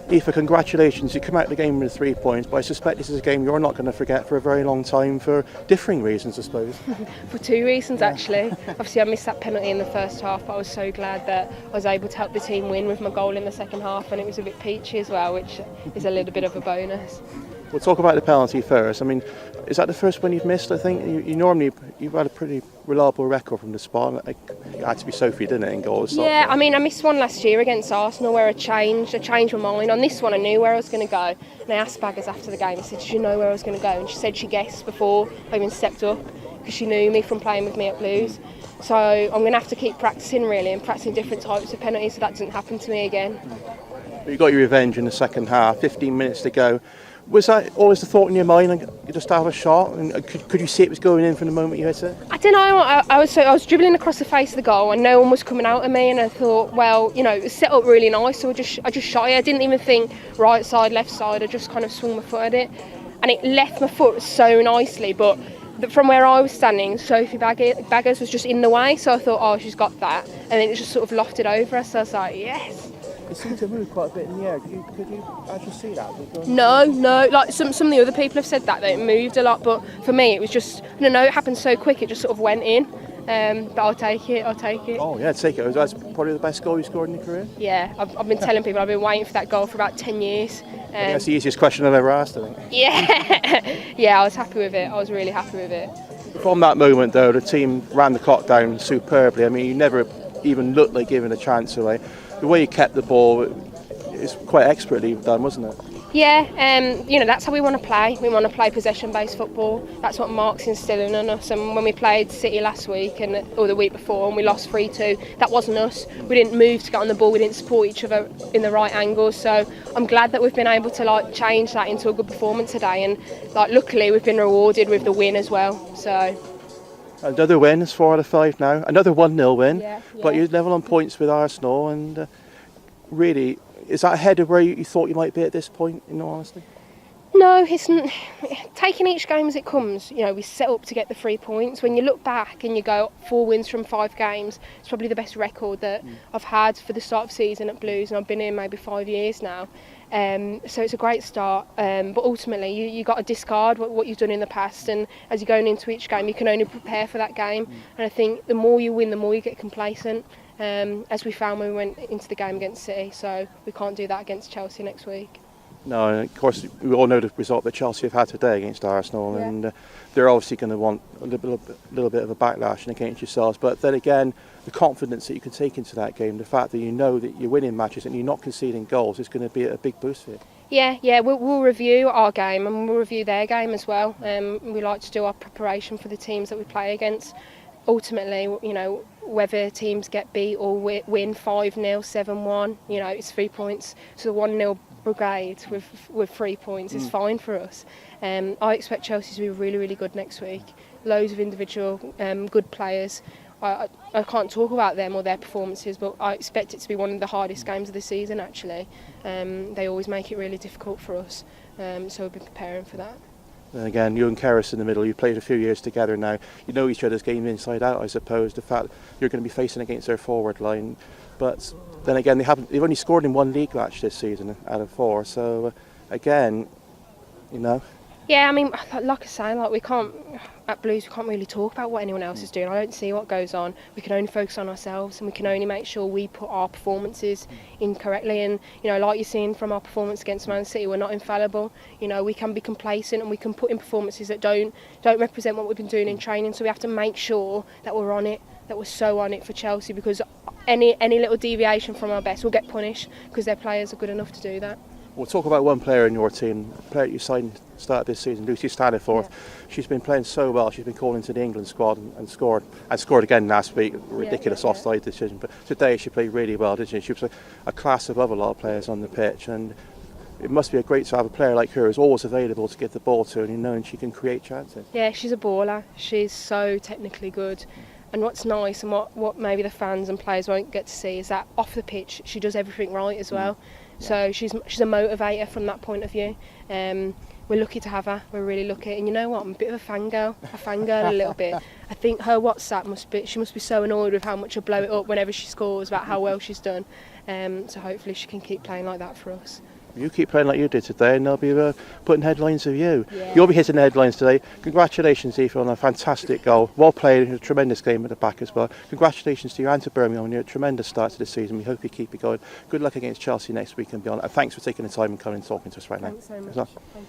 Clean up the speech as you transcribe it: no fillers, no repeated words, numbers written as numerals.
Aoife, congratulations. You come out of the game with 3 points, but I suspect this is a game you're not going to forget for a very long time for differing reasons, I suppose. For two reasons, actually. Obviously, I missed that penalty in the first half, but I was so glad that I was able to help the team win with my goal in the second half, and it was a bit peachy as well, which is a little bit of a bonus. We'll talk about the penalty first. I mean, is that the first one you've missed? I think you've had a pretty reliable record from the spot. It had to be Sophie, didn't it, in goals? Yeah, I mean, I missed one last year against Arsenal where I changed my mind. On this one, I knew where I was going to go, and I asked Baggers after the game. I said, "Did you know where I was going to go?" And she said she guessed before I even stepped up because she knew me from playing with me at Blues. So I'm going to have to keep practicing really and practicing different types of penalties so that doesn't happen to me again. You got your revenge in the second half. 15 minutes to go. Was that always the thought in your mind, like, you just have a shot? And could you see it was going in from the moment you hit it? I don't know. I was dribbling across the face of the goal, and no one was coming out at me. And I thought, well, it was set up really nice, so I just shot it. I didn't even think right side, left side. I just kind of swung my foot at it, and it left my foot so nicely. But from where I was standing, Sophie Baggers was just in the way, so I thought, oh, she's got that, and then it just sort of lofted over us. So I was like, yes. It seemed to move quite a bit in the air. Could you actually see that? No. Like some of the other people have said that it moved a lot, but for me it was just, it happened so quick. It just sort of went in. But I'll take it. Oh yeah, take it. That's probably the best goal you scored in your career. Yeah, I've been telling people I've been waiting for that goal for about 10 years. I think that's the easiest question I've ever asked, I think. Yeah, I was happy with it. I was really happy with it. From that moment, though, the team ran the clock down superbly. I mean, you never even looked like giving a chance away. The way you kept the ball is quite expertly done, wasn't it? Yeah, that's how we want to play. We want to play possession-based football. That's what Mark's instilling on us. And when we played City last week or the week before and we lost 3-2, that wasn't us. We didn't move to get on the ball. We didn't support each other in the right angles. So I'm glad that we've been able to change that into a good performance today. And luckily we've been rewarded with the win as well. So. Another win, it's 4 out of 5 now. Another 1-0 win, yeah. But you're level on points with Arsenal, and really, is that ahead of where you thought you might be at this point, in all honesty? No, it's taking each game as it comes. We set up to get the 3 points. When you look back and you go 4 wins from 5 games, it's probably the best record that I've had for the start of season at Blues, and I've been here maybe 5 years now. So it's a great start, but ultimately you got to discard what you've done in the past, and as you're going into each game you can only prepare for that game. And I think the more you win, the more you get complacent, as we found when we went into the game against City. So we can't do that against Chelsea next week. No, and of course we all know the result that Chelsea have had today against Arsenal, yeah. And they're obviously going to want a little bit of a backlash against yourselves. But then again, the confidence that you can take into that game, the fact that you know that you're winning matches and you're not conceding goals, is going to be a big boost for you. Yeah, we'll review our game and we'll review their game as well. We like to do our preparation for the teams that we play against. Ultimately, whether teams get beat or win 5-0, 7-1, it's 3 points. So the 1-0 brigade with 3 points is fine for us. I expect Chelsea to be really, really good next week. Loads of individual good players. I can't talk about them or their performances, but I expect it to be one of the hardest games of the season, actually. They always make it really difficult for us, so we'll be preparing for that. And again, you and Keris in the middle, you've played a few years together now. You know each other's game inside out, I suppose. The fact you're going to be facing against their forward line. But then again, they've only scored in 1 league match this season out of 4. So, again, Yeah, I mean, like I say, we can't, at Blues, we can't really talk about what anyone else is doing. I don't see what goes on. We can only focus on ourselves, and we can only make sure we put our performances in correctly. And, like you're seeing from our performance against Man City, we're not infallible. We can be complacent and we can put in performances that don't represent what we've been doing in training. So we have to make sure that we're on it, that we're so on it for Chelsea, because any little deviation from our best will get punished because their players are good enough to do that. We'll talk about one player in your team, a player you signed start this season, Lucy Staniforth. Yeah. She's been playing so well. She's been called into the England squad and scored again last week. Ridiculous offside decision, but today she played really well, didn't she? She was a class above a lot of players on the pitch, and it must be great to have a player like her who's always available to give the ball to, and she can create chances. Yeah, she's a baller. She's so technically good. And what's nice and what maybe the fans and players won't get to see is that off the pitch she does everything right as well. So she's a motivator from that point of view. We're lucky to have her. We're really lucky. And you know what? I'm a bit of a fangirl a little bit. I think her WhatsApp she must be so annoyed with how much I blow it up whenever she scores about how well she's done. So hopefully she can keep playing like that for us. You keep playing like you did today, and they'll be putting headlines of you. Yeah. You'll be hitting the headlines today. Congratulations, Aoife, on a fantastic goal. Well played, a tremendous game at the back as well. Congratulations to you and to Birmingham on your tremendous start to the season. We hope you keep it going. Good luck against Chelsea next week and beyond. And thanks for taking the time and coming and talking to us right now. Thanks so much. Well. Thank